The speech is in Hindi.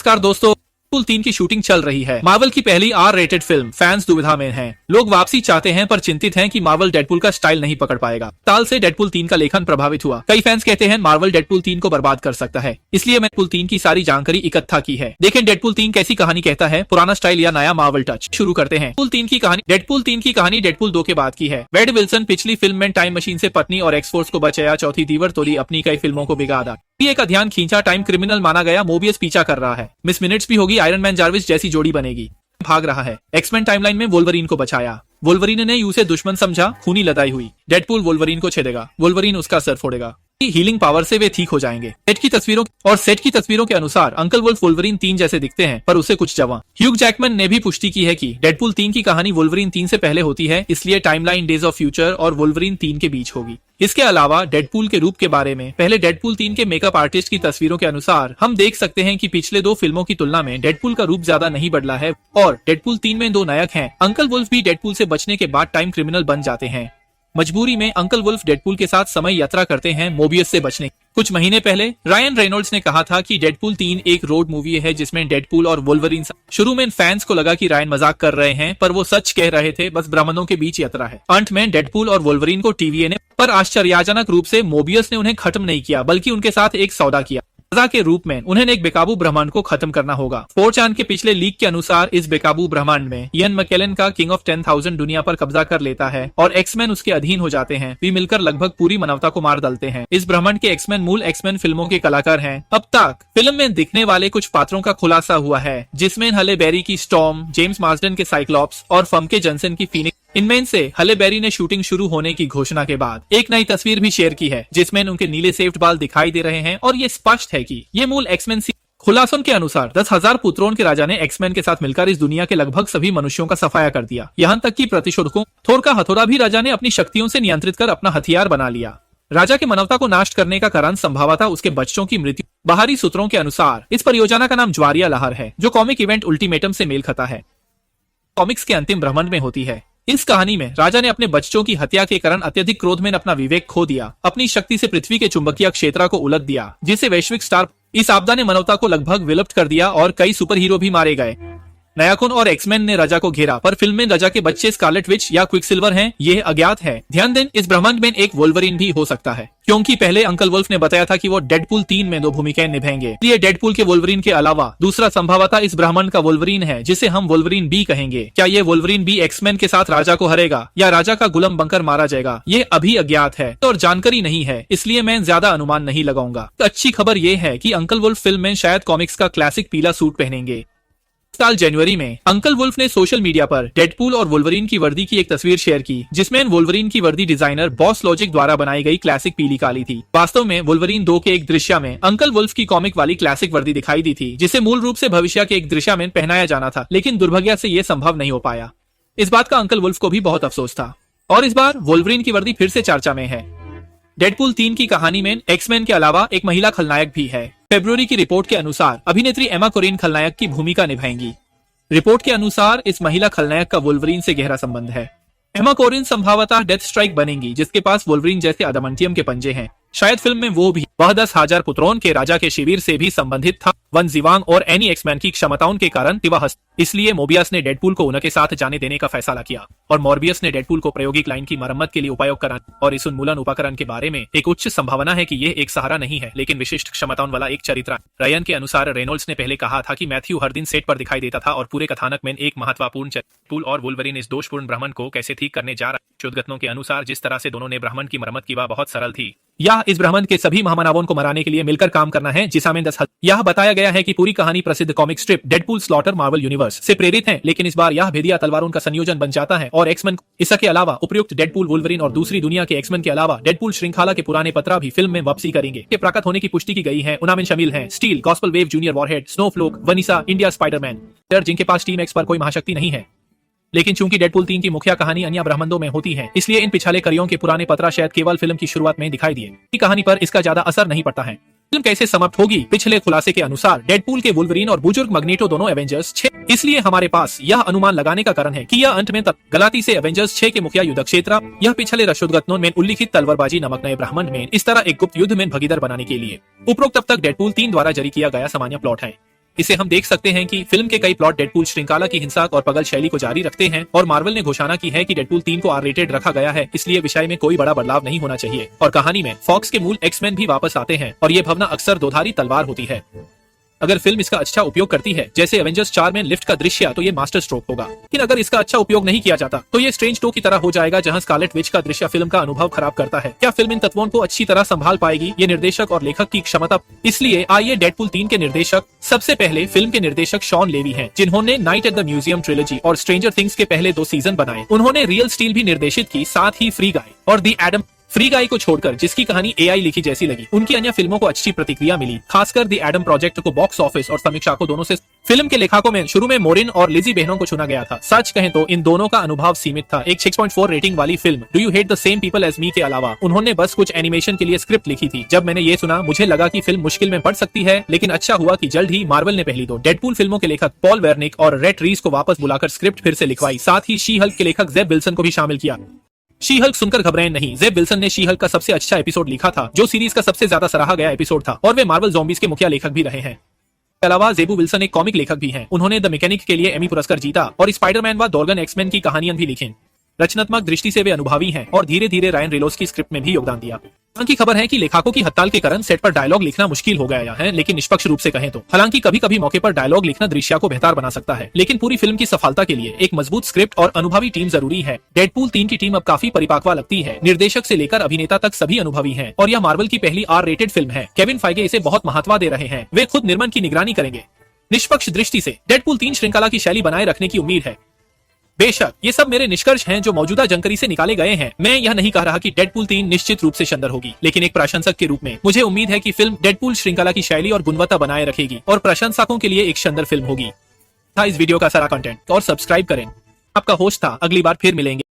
नमस्कार दोस्तों, डेडपूल 3 की शूटिंग चल रही है। मार्वल की पहली आर रेटेड फिल्म। फैंस दुविधा में हैं। लोग वापसी चाहते हैं पर चिंतित हैं कि मार्वल डेडपूल का स्टाइल नहीं पकड़ पाएगा। साल से डेडपूल 3 का लेखन प्रभावित हुआ। कई फैंस कहते हैं मार्वल डेडपूल 3 को बर्बाद कर सकता है, इसलिए मैं डेडपूल 3 की सारी जानकारी इकट्ठा की है। देखें डेडपूल 3 कैसी कहानी कहता है, पुराना स्टाइल या नया मार्वल टच। शुरू करते हैं। डेडपूल 3 की कहानी डेडपूल 2 के बाद की है। वेड विल्सन पिछली फिल्म में टाइम मशीन से पत्नी और एक्स-फोर्स को बचाया, चौथी दीवार तोड़ी, अपनी कई फिल्मों को बिगाड़ा। का ध्यान खींचा, टाइम क्रिमिनल माना गया, मोबियस पीछा कर रहा है, मिस मिनट्स भी होगी, आयरन मैन जार्विस जैसी जोड़ी बनेगी, भाग रहा है। एक्समैन टाइमलाइन में वोल्वरीन को बचाया, वोल्वरीन ने उसे दुश्मन समझा, खूनी लड़ाई हुई। डेडपूल वोल्वरीन को छेदेगा, वोल्वरीन उसका सर फोड़ेगा। हीलिंग पावर से वे ठीक हो जाएंगे। सेट की तस्वीरों के अनुसार अंकल वुल्फ वोल्वरीन 3 जैसे दिखते हैं, पर उसे कुछ जवां। ह्यूग जैकमैन ने भी पुष्टि की है कि डेडपूल 3 की कहानी वोल्वरीन 3 से पहले होती है, इसलिए टाइमलाइन डेज ऑफ फ्यूचर और वोल्वरीन 3 के बीच होगी। इसके अलावा डेडपूल के रूप के बारे में पहले डेडपूल 3 के मेकअप आर्टिस्ट की तस्वीरों के अनुसार हम देख सकते हैं कि पिछले 2 फिल्मों की तुलना में डेडपूल का रूप ज्यादा नहीं बदला है और डेडपूल 3 में 2 नायक हैं। अंकल वुल्फ भी डेडपूल से बचने के बाद टाइम क्रिमिनल बन जाते हैं। मजबूरी में अंकल वुल्फ डेडपूल के साथ समय यात्रा करते हैं मोबियस से बचने। कुछ महीने पहले रायन रेनॉल्ड्स ने कहा था कि डेडपूल 3 एक रोड मूवी है जिसमें डेडपूल और वोल्वरीन। शुरू में फैंस को लगा कि रायन मजाक कर रहे हैं, पर वो सच कह रहे थे, बस ब्रह्मांडों के बीच यात्रा है। अंत में डेडपूल और वोल्वरीन को टीवीए ने, पर आश्चर्यजनक रूप से मोबियस ने उन्हें खत्म नहीं किया, बल्कि उनके साथ एक सौदा किया। सजा के रूप में उन्हें एक बेकाबू ब्रह्मांड को खत्म करना होगा। 4chan के पिछले लीक के अनुसार इस बेकाबू ब्रह्मांड में इयन मैकेलन का किंग ऑफ 10,000 दुनिया पर कब्जा कर लेता है और एक्समैन उसके अधीन हो जाते हैं। वे मिलकर लगभग पूरी मानवता को मार डालते हैं। इस ब्रह्मांड के एक्समैन मूल एक्समैन फिल्मों के कलाकार हैं। अब तक फिल्म में दिखने वाले कुछ पात्रों का खुलासा हुआ है, जिसमें हले बेरी की स्टॉर्म, जेम्स मार्सडन के साइक्लॉप्स और फमके जॉनसन की फीनिक्स। इनमें से हले बेरी ने शूटिंग शुरू होने की घोषणा के बाद एक नई तस्वीर भी शेयर की है, जिसमें उनके नीले सेफ्ड बाल दिखाई दे रहे हैं और ये स्पष्ट है कि ये मूल एक्समैन। खुलासों के अनुसार 10,000 पुत्रों के राजा ने एक्समैन के साथ मिलकर इस दुनिया के लगभग सभी मनुष्यों का सफाया कर दिया। यहाँ तक कि प्रतिशोधकों थोर का हथौड़ा भी राजा ने अपनी शक्तियों से नियंत्रित कर अपना हथियार बना लिया। राजा के मानवता को नष्ट करने का कारण संभवतः उसके बच्चों की मृत्यु। बाहरी सूत्रों के अनुसार इस परियोजना का नाम ज्वारिया लहर है, जो कॉमिक इवेंट अल्टीमेटम से मेल खाता है। कॉमिक्स के अंतिम ब्रह्मांड में होती है। इस कहानी में राजा ने अपने बच्चों की हत्या के कारण अत्यधिक क्रोध में अपना विवेक खो दिया, अपनी शक्ति से पृथ्वी के चुंबकीय क्षेत्र को उलट दिया, जिससे वैश्विक स्टार। इस आपदा ने मानवता को लगभग विलुप्त कर दिया और कई सुपर हीरो भी मारे गए। नयाकुन और एक्समैन ने राजा को घेरा, पर फिल्म में राजा के बच्चे स्कारलेट विच या क्विकसिल्वर हैं, ये अज्ञात है। ध्यान दें, इस ब्रह्मांड में एक वोल्वरीन भी हो सकता है, क्योंकि पहले अंकल वुल्फ ने बताया था कि वो डेडपूल 3 में 2 भूमिकाएं निभाएंगे। इसलिए डेडपूल के वोल्वरीन के अलावा दूसरा संभवतः इस ब्रह्मांड का वोल्वरीन है, जिसे हम वोल्वरीन बी कहेंगे। क्या ये वोल्वरीन बी एक्समैन के साथ राजा को हरेगा या राजा का गुलाम बनकर मारा जाएगा, ये अभी अज्ञात है और जानकारी नहीं है, इसलिए मैं ज्यादा अनुमान नहीं लगाऊंगा। अच्छी खबर ये है कि अंकल वुल्फ फिल्म में शायद कॉमिक्स का क्लासिक पीला सूट पहनेंगे। साल जनवरी में अंकल वुल्फ ने सोशल मीडिया पर डेडपूल और वोल्वरीन की वर्दी की एक तस्वीर शेयर की, जिसमें वोल्वरीन की वर्दी डिजाइनर बॉस लॉजिक द्वारा बनाई गई क्लासिक पीली काली थी। वास्तव में वोल्वरीन 2 के एक दृश्य में अंकल वुल्फ की कॉमिक वाली क्लासिक वर्दी दिखाई दी थी, जिसे मूल रूप से भविष्य के एक दृश्य में पहनाया जाना था, लेकिन दुर्भाग्य से ये संभव नहीं हो पाया। इस बात का अंकल वुल्फ को भी बहुत अफसोस था और इस बार वोल्वरीन की वर्दी फिर से चर्चा में है। डेडपूल 3 की कहानी में एक्समैन के अलावा एक महिला खलनायक भी है। फरवरी की रिपोर्ट के अनुसार अभिनेत्री एमा कोरिन खलनायक की भूमिका निभाएंगी। रिपोर्ट के अनुसार इस महिला खलनायक का वोल्वरीन से गहरा संबंध है। एमा कोरिन संभवतः डेथ स्ट्राइक बनेंगी, जिसके पास वोल्वरीन जैसे अदामंटियम के पंजे हैं। शायद फिल्म में वो भी। वह 10,000 पुत्रों के राजा के शिविर से भी संबंधित था। वन जीवांग और एनी एक्समैन की क्षमताओं के कारण इसलिए मोबियस ने डेडपूल को उनके साथ जाने देने का फैसला किया और मॉर्बियस ने डेडपूल को प्रायोगिक लाइन की मरम्मत के लिए उपयोग करा। और इस उन्मूलन उपकरण के बारे में एक उच्च संभावना है कि यह एक सहारा नहीं है, लेकिन विशिष्ट क्षमताओं वाला एक चरित्र। रायन के अनुसार रेनॉल्ड्स ने पहले कहा था कि मैथ्यू हर दिन सेट पर दिखाई देता था और पूरे कथानक में एक महत्वपूर्ण डेडपूल और वोल्वरीन इस दोषपूर्ण ब्रह्मांड को कैसे ठीक करने जा रहा है। शोधकर्ताओं के अनुसार जिस तरह से दोनों ने ब्रह्मांड की मरम्मत की वह बहुत सरल थी। यह इस ब्रह्मांड के सभी महामानवों को मराने के लिए मिलकर काम करना है, जिसमें 10 यह बताया गया है कि पूरी कहानी प्रसिद्ध comic strip Deadpool slaughter Marvel universe से प्रेरित है, लेकिन इस बार यह भेदिया तलवारों का संयोजन बन जाता है और एक्समैन। इसके अलावा उपयुक्त डेडपूल वोल्वरीन और दूसरी दुनिया के एक्समैन के अलावा डेडपूल श्रृंखला के पुराने पत्रा भी फिल्म में वापसी करेंगे के प्रकट होने की पुष्टि की गई है। उनमें शामिल हैं Steel, Gospel Wave Junior Warhead, Snowflake, Vanessa, India Spiderman, जिनके पास टीम एक्स पर कोई महाशक्ति नहीं है। लेकिन चूंकि डेडपूल 3 की मुख्य कहानी अन्य ब्रह्मांडों में होती है, इसलिए इन पिछले कड़ियों के पुराने पत्रा शायद केवल फिल्म की शुरुआत में दिखाई दिए। कहानी पर इसका ज्यादा असर नहीं पड़ता है। फिल्म कैसे समाप्त होगी? पिछले खुलासे के अनुसार डेडपूल के वुल्वरीन और बुजुर्ग मैग्नेटो दोनों एवेंजर्स 6, इसलिए हमारे पास यह अनुमान लगाने का कारण है कि यह अंत में तक गलती से एवेंजर्स 6 के मुख्य युद्ध क्षेत्र यह पिछले रशोदगतनों में उल्लिखित तलवारबाजी नमक नए ब्रह्मांड में इस तरह एक गुप्त युद्ध में भागीदार बनाने के लिए उपरोक्त अब तक डेडपूल 3 द्वारा जारी किया गया सामान्य प्लॉट है। इसे हम देख सकते हैं कि फिल्म के कई प्लॉट डेडपूल श्रृंखला की हिंसक और पगल शैली को जारी रखते हैं और मार्वल ने घोषणा की है कि डेडपूल 3 को आर रेटेड रखा गया है, इसलिए विषय में कोई बड़ा बदलाव नहीं होना चाहिए। और कहानी में फॉक्स के मूल एक्समैन भी वापस आते हैं और ये भावना अक्सर दोधारी तलवार होती है। अगर फिल्म इसका अच्छा उपयोग करती है, जैसे एवेंजर्स 4 में लिफ्ट का दृश्य, तो ये मास्टर स्ट्रोक होगा। लेकिन अगर इसका अच्छा उपयोग नहीं किया जाता तो ये स्ट्रेंज 2 की तरह हो जाएगा, जहां स्कारलेट विच का दृश्य फिल्म का अनुभव खराब करता है। क्या फिल्म इन तत्वों को अच्छी तरह संभाल पाएगी? ये निर्देशक और लेखक की क्षमता। इसलिए आइए डेडपूल 3 के निर्देशक। सबसे पहले फिल्म के निर्देशक शॉन लेवी हैं, जिन्होंने night at the museum trilogy और स्ट्रेंजर थिंग्स के पहले 2 सीजन बनाए। उन्होंने रियल स्टील भी निर्देशित की, साथ ही फ्री गाय और द एडम। फ्री गाय को छोड़कर, जिसकी कहानी एआई लिखी जैसी लगी, उनकी अन्य फिल्मों को अच्छी प्रतिक्रिया मिली। खासकर द एडम प्रोजेक्ट को बॉक्स ऑफिस और समीक्षकों दोनों से। फिल्म के लेखकों में शुरू में मोरिन और लिजी बहनों को चुना गया था। सच कहें तो इन दोनों का अनुभव सीमित था। एक 6.4 रेटिंग वाली film do you hate the same people as me के अलावा उन्होंने बस कुछ एनिमेशन के लिए स्क्रिप्ट लिखी थी। जब मैंने ये सुना, मुझे लगा कि फिल्म मुश्किल में पड़ सकती है, लेकिन अच्छा हुआ कि जल्द ही मार्वल ने पहली 2 डेडपूल फिल्मों के लेखक पॉल वेर्निक और रेट रीस को वापस बुलाकर स्क्रिप्ट फिर से लिखवाई। साथ ही शी हल्क के लेखक जेब विल्सन को भी शामिल किया। शी हल्क सुनकर घबराएं नहीं, जेब विल्सन ने शी हल्क का सबसे अच्छा एपिसोड लिखा था, जो सीरीज का सबसे ज्यादा सराहा गया एपिसोड था, और वे मार्वल ज़ॉम्बीज के मुखिया लेखक भी रहे हैं। इसके अलावा जेबू विल्सन एक कॉमिक लेखक भी हैं। उन्होंने द मैकेनिक के लिए एमी पुरस्कार जीता और स्पाइडरमैन व डॉर्गन एक्समैन की कहानियां भी लिखी। रचनात्मक दृष्टि से वे अनुभवी हैं और धीरे धीरे रायन रेनोल्ड्स की स्क्रिप्ट में भी योगदान दिया। की खबर है कि लेखकों की हड़ताल के कारण सेट पर डायलॉग लिखना मुश्किल हो गया है, लेकिन निष्पक्ष रूप से कहें तो हालांकि कभी कभी मौके पर डायलॉग लिखना दृश्य को बेहतर बना सकता है, लेकिन पूरी फिल्म की सफलता के लिए एक मजबूत स्क्रिप्ट और अनुभवी टीम जरूरी है। डेडपूल 3 की टीम अब काफी परिपक्व लगती है। निर्देशक से लेकर अभिनेता तक सभी अनुभवी हैं और यह मार्वल की पहली आर रेटेड फिल्म है। केविन फाइगे इसे बहुत महत्व दे रहे हैं। वे खुद निर्माण की निगरानी करेंगे। निष्पक्ष दृष्टि से डेडपूल 3 श्रृंखला की शैली बनाए रखने की उम्मीद है। बेशक ये सब मेरे निष्कर्ष हैं जो मौजूदा जानकारी से निकाले गए हैं। मैं यह नहीं कह रहा कि डेडपूल 3 निश्चित रूप से शानदार होगी, लेकिन एक प्रशंसक के रूप में मुझे उम्मीद है कि फिल्म डेडपूल श्रृंखला की शैली और गुणवत्ता बनाए रखेगी और प्रशंसकों के लिए एक शानदार फिल्म होगी। था इस वीडियो का सारा कंटेंट और सब्सक्राइब करें। आपका होस्ट था, अगली बार फिर मिलेंगे।